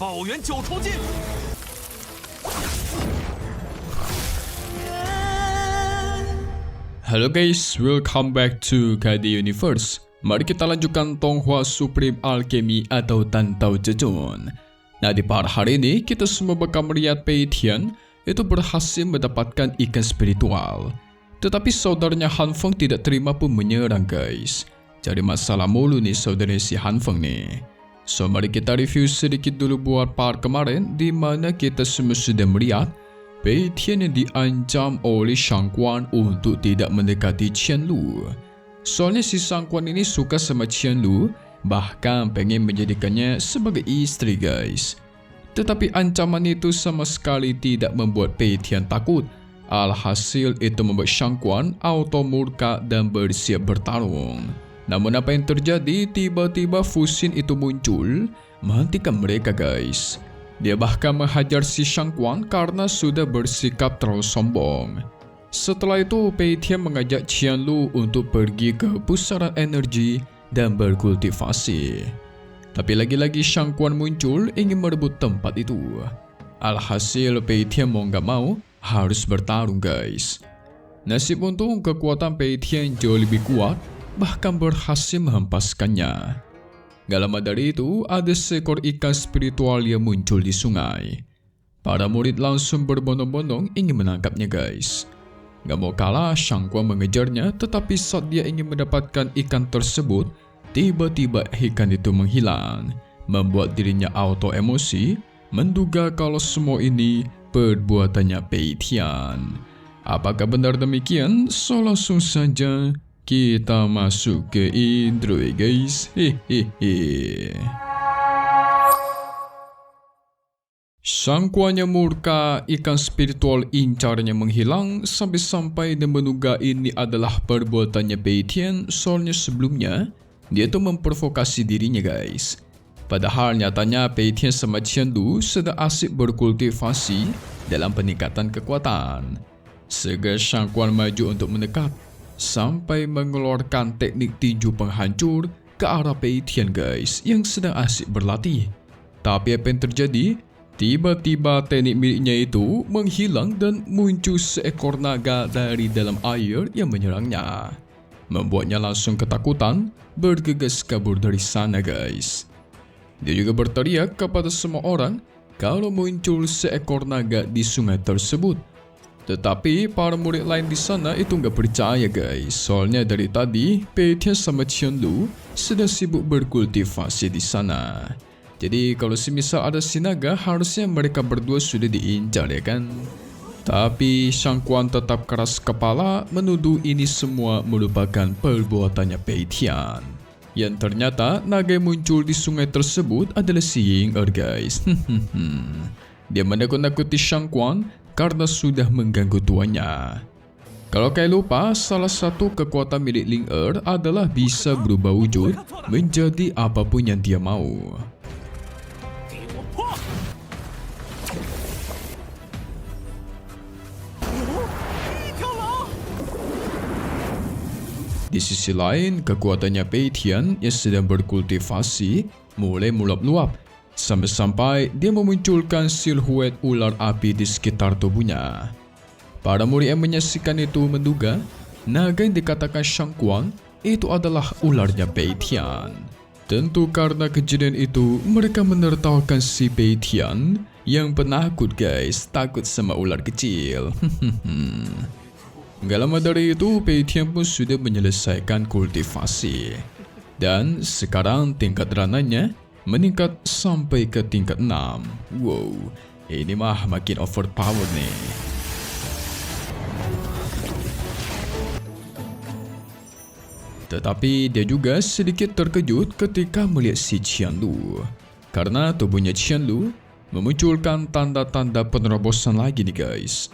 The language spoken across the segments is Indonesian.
宝元九头剑。 Halo guys, welcome back to KD Universe. Mari kita lanjutkan Tonghua Supreme Alchemy atau Tantau Jejun. Nah, di part hari ini kita semua bakal melihat Pei Tian itu berhasil mendapatkan ikan spiritual. Tetapi saudaranya Han Feng tidak terima pun menyerang guys. Jadi masalah mulu nih saudara si Han Feng nih. So mari kita review sedikit dulu buat part kemarin di mana kita semua sudah melihat Pei Tian yang diancam oleh Shang Quan untuk tidak mendekati Qian Lu. Soalnya si Shang Quan ini suka sama Qian Lu, bahkan pengen menjadikannya sebagai istri guys. Tetapi ancaman itu sama sekali tidak membuat Pei Tian takut. Alhasil itu membuat Shang Quan auto murka dan bersiap bertarung. Namun apa yang terjadi? Tiba-tiba Fuxin itu muncul menghentikan mereka guys. Dia bahkan menghajar si Shang Quan karena sudah bersikap terlalu sombong. Setelah itu, Pei Tian mengajak Qian Lu untuk pergi ke pusaran energi dan berkultivasi. Tapi lagi-lagi Shang Quan muncul ingin merebut tempat itu. Alhasil Pei Tian mau gak mau harus bertarung guys. Nasib untung kekuatan Pei Tian jauh lebih kuat, bahkan berhasil menghempaskannya. Gak lama dari itu, ada seekor ikan spiritual yang muncul di sungai. Para murid langsung berbondong-bondong ingin menangkapnya guys. Gak mau kalah, Shang Quan mengejarnya, tetapi saat dia ingin mendapatkan ikan tersebut, tiba-tiba ikan itu menghilang, membuat dirinya auto emosi, menduga kalau semua ini perbuatannya Pei Tian. Apakah benar demikian? So langsung saja kita masuk ke intro ya guys. Hehehe. Shang Quan yang murka, ikan spiritual incarnya menghilang sampai-sampai dan menduga ini adalah perbuatannya Pei Tian. Soalnya sebelumnya dia tuh memprovokasi dirinya guys. Padahal nyatanya Pei Tian sama Qian Lu sedang asik berkultivasi dalam peningkatan kekuatan. Segera Shang Quan maju untuk mendekat sampai mengeluarkan teknik tinju penghancur ke arah Pei Tian guys yang sedang asik berlatih. Tapi apa yang terjadi? Tiba-tiba teknik miliknya itu menghilang dan muncul seekor naga dari dalam air yang menyerangnya. Membuatnya langsung ketakutan, bergegas kabur dari sana guys. Dia juga berteriak kepada semua orang kalau muncul seekor naga di sungai tersebut. Tetapi para murid lain di sana itu nggak percaya guys. Soalnya dari tadi Pei Tian sama Qian Lu sedang sibuk berkultivasi di sana. Jadi kalau semisal ada si naga, harusnya mereka berdua sudah diincar ya kan. Tapi Shang Quan tetap keras kepala menuduh ini semua merupakan perbuatannya Pei Tian. Yang ternyata naga yang muncul di sungai tersebut adalah si Ying Er guys. Dia menakut-nakuti Shang Quan karena sudah mengganggu tuannya. Kalau kalian lupa, salah satu kekuatan milik Ling Er adalah bisa berubah wujud menjadi apapun yang dia mau. Di sisi lain, kekuatannya Pei Tian yang sedang berkultivasi mulai meluap-luap. Sampai-sampai dia memunculkan siluet ular api di sekitar tubuhnya. Para murid yang menyaksikan itu menduga naga yang dikatakan Shang Quan itu adalah ularnya Pei Tian. Tentu karena kejadian itu mereka menertawakan si Pei Tian yang penakut guys, takut sama ular kecil. Gak lama dari itu Pei Tian pun sudah menyelesaikan kultivasi. Dan sekarang tingkat rananya meningkat sampai ke tingkat 6. Wow, ini mah makin overpowered nih. Tetapi dia juga sedikit terkejut ketika melihat si Qianlu. Karena tubuhnya Qianlu memunculkan tanda-tanda penerobosan lagi nih guys.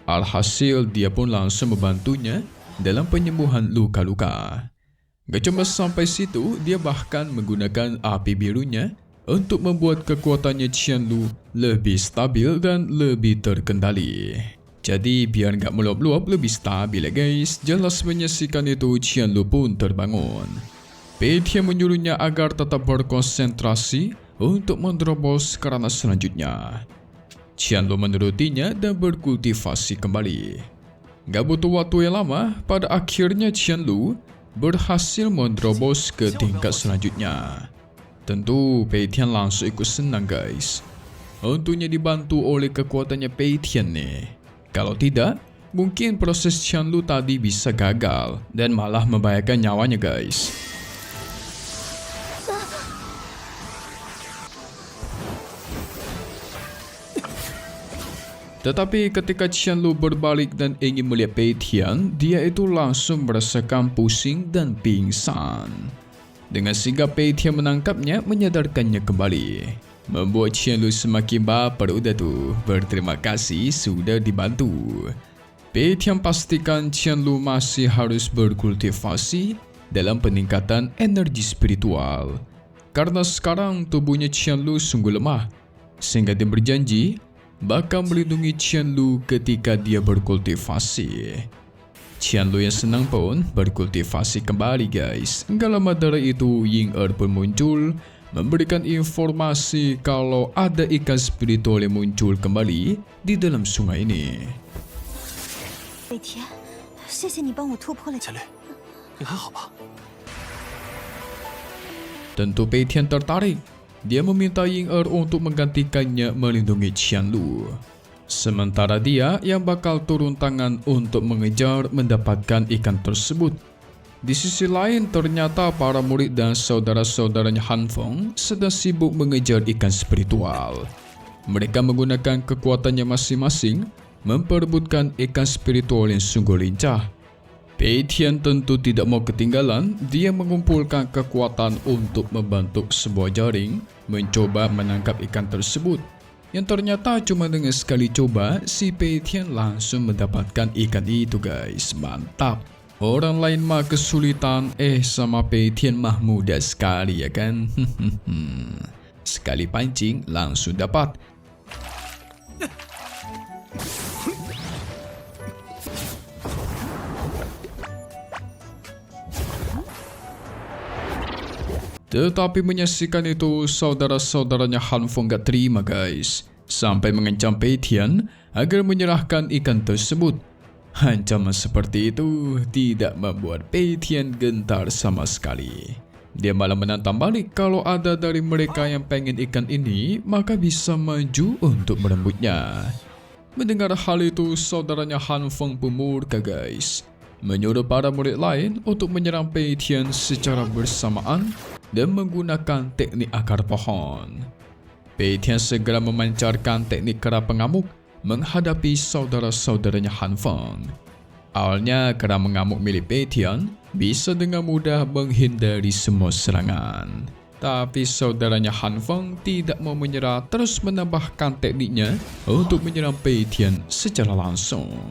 Alhasil dia pun langsung membantunya dalam penyembuhan luka-luka. Gak cuma sampai situ, dia bahkan menggunakan api birunya untuk membuat kekuatannya Qianlu lebih stabil dan lebih terkendali. Jadi biar gak meluap-luap, lebih stabil ya guys. Jelas menyaksikan itu, Qianlu pun terbangun. Pei Tian menyuruhnya agar tetap berkonsentrasi untuk menerobos kerana selanjutnya. Qianlu menurutinya dan berkultivasi kembali. Gak butuh waktu yang lama, pada akhirnya Qianlu berhasil menerobos ke tingkat selanjutnya. Tentu Pei Tian langsung ikut senang guys. Untungnya dibantu oleh kekuatannya Pei Tian nih. Kalau tidak, mungkin proses Qianlu tadi bisa gagal dan malah membahayakan nyawanya guys. Tetapi ketika Qianlu berbalik dan ingin melihat Pei Tian, dia itu langsung merasakan pusing dan pingsan. Dengan sigap Pei Tian menangkapnya, menyadarkannya kembali. Membuat Qianlu semakin baper. Udah tuh, berterima kasih sudah dibantu. Pei Tian pastikan Qianlu masih harus berkultivasi dalam peningkatan energi spiritual. Karena sekarang tubuhnya Qianlu sungguh lemah, sehingga dia berjanji bakal melindungi Qianlu ketika dia berkultivasi. Qianlu yang senang pun berkultivasi kembali guys. Gak lama dari itu Ying Er pun muncul, memberikan informasi kalau ada ikan spiritual yang muncul kembali di dalam sungai ini. 北田，谢谢你帮我突破了。千绿，你还好吧？ Tentu Pei Tian tertarik. Dia meminta Ying Er untuk menggantikannya melindungi Qianlu. Sementara dia yang bakal turun tangan untuk mengejar mendapatkan ikan tersebut. Di sisi lain, ternyata para murid dan saudara-saudaranya Han Feng sedang sibuk mengejar ikan spiritual. Mereka menggunakan kekuatannya masing-masing memperebutkan ikan spiritual yang sungguh lincah. Pei Tian tentu tidak mau ketinggalan. Dia mengumpulkan kekuatan untuk membentuk sebuah jaring, mencoba menangkap ikan tersebut. Yang ternyata cuma dengan sekali coba, si Pei Tian langsung mendapatkan ikan itu guys. Mantap. Orang lain mah kesulitan, sama Pei Tian mah mudah sekali ya kan. Sekali pancing langsung dapat. Tetapi menyaksikan itu, saudara-saudaranya Han Feng gak terima guys, sampai mengancam Pei Tian agar menyerahkan ikan tersebut. Ancaman seperti itu tidak membuat Pei Tian gentar sama sekali. Dia malah menantang balik kalau ada dari mereka yang pengen ikan ini, maka bisa maju untuk merebutnya. Mendengar hal itu, saudaranya Han Feng pun murka guys, menyuruh para murid lain untuk menyerang Pei Tian secara bersamaan dan menggunakan teknik akar pohon. Pei Tian segera memancarkan teknik kera pengamuk menghadapi saudara-saudaranya Han Feng. Awalnya kera mengamuk milik Pei Tian bisa dengan mudah menghindari semua serangan. Tapi saudaranya Han Feng tidak mau menyerah, terus menambahkan tekniknya untuk menyerang Pei Tian secara langsung.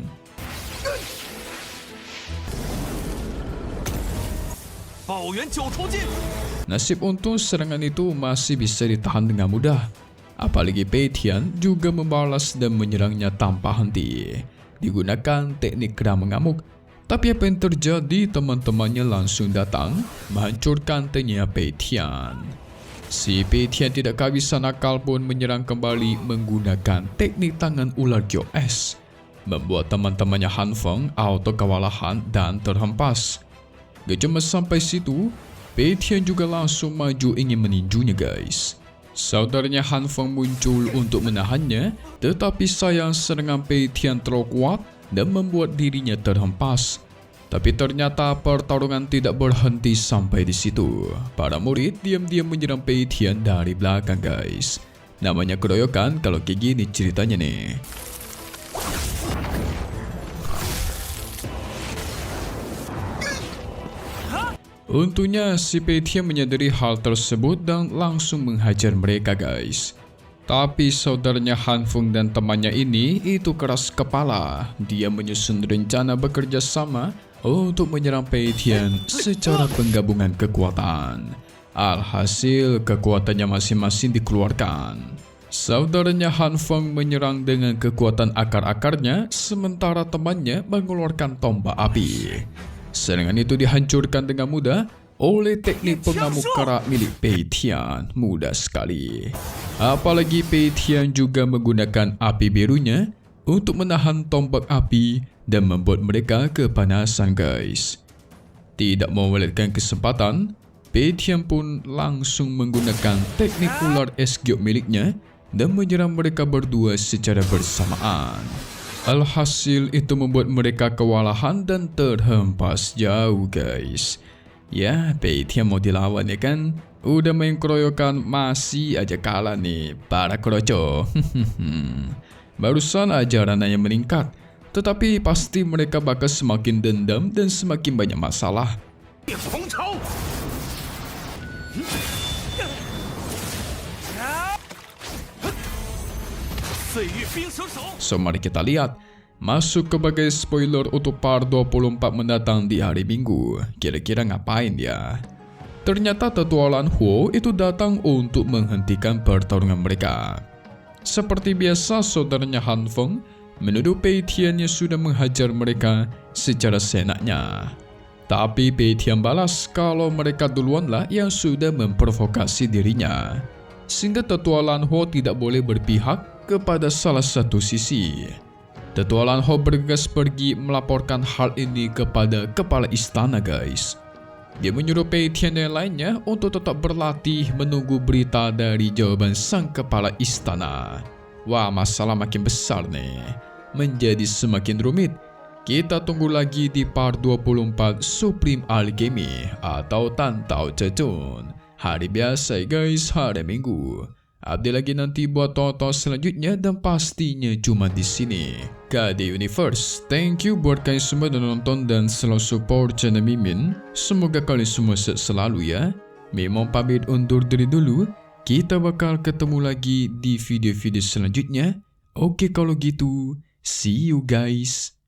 Nasib untung serangan itu masih bisa ditahan dengan mudah. Apalagi Pei Tian juga membalas dan menyerangnya tanpa henti. Digunakan teknik kera mengamuk. Tapi apa yang terjadi, teman-temannya langsung datang menghancurkan teknik Pei Tian. Si Pei Tian tidak kehabisan akal pun menyerang kembali menggunakan teknik tangan ular Gyo Es, membuat teman-temannya Han Feng auto kewalahan dan terhempas. Gak cuma sampai situ, Pei Tian juga langsung maju ingin meninjunya guys. Saudaranya Han Feng muncul untuk menahannya, tetapi sayang serangan Pei Tian terlalu kuat dan membuat dirinya terhempas. Tapi ternyata pertarungan tidak berhenti sampai di situ. Para murid diam-diam menyerang Pei Tian dari belakang guys. Namanya keroyokan kalau kayak gini ceritanya nih. Untungnya si Pei Tian menyadari hal tersebut dan langsung menghajar mereka guys. Tapi saudaranya Han Feng dan temannya ini itu keras kepala. Dia menyusun rencana bekerja sama untuk menyerang Pei Tian secara penggabungan kekuatan. Alhasil kekuatannya masing-masing dikeluarkan. Saudaranya Han Feng menyerang dengan kekuatan akar-akarnya, sementara temannya mengeluarkan tombak api. Serangan itu dihancurkan dengan mudah oleh teknik pengamuk kara milik Pei Tian. Mudah sekali. Apalagi Pei Tian juga menggunakan api birunya untuk menahan tombak api dan membuat mereka kepanasan guys. Tidak melewatkan kesempatan, Pei Tian pun langsung menggunakan teknik ular es giok miliknya dan menyerang mereka berdua secara bersamaan. Alhasil itu membuat mereka kewalahan dan terhempas jauh guys. Ya, Pei Tian mau dilawan ya kan? Udah main keroyokan masih aja kalah nih para keroco. Barusan aja rananya meningkat, tetapi pasti mereka bakal semakin dendam dan semakin banyak masalah. So mari kita lihat masuk sebagai spoiler untuk part 24 mendatang di hari Minggu. Kira-kira ngapain ya? Ternyata Tetua Lan Huo itu datang untuk menghentikan pertarungan mereka. Seperti biasa, saudaranya Han Feng menuduh Pei Tian yang sudah menghajar mereka secara seenaknya. Tapi Pei Tian balas kalau mereka duluanlah yang sudah memprovokasi dirinya. Sehingga Tetua Lan Huo tidak boleh berpihak kepada salah satu sisi. Tetua Lan Huo bergegas pergi melaporkan hal ini kepada kepala istana guys. Dia menyuruh Pei Tian dan lainnya untuk tetap berlatih menunggu berita dari jawaban sang kepala istana. Wah, masalah makin besar nih. Menjadi semakin rumit. Kita tunggu lagi di part 24 Supreme Alchemy atau Tantau Cecun. Hari biasa guys, hari Minggu. Update lagi nanti buat tonton selanjutnya dan pastinya cuma di sini KD Universe. Thank you buat kalian semua yang nonton dan selalu support channel Mimin. Semoga kalian semua sehat selalu ya. Mimin pamit undur diri dulu. Kita bakal ketemu lagi di video-video selanjutnya. Oke kalau gitu, see you guys.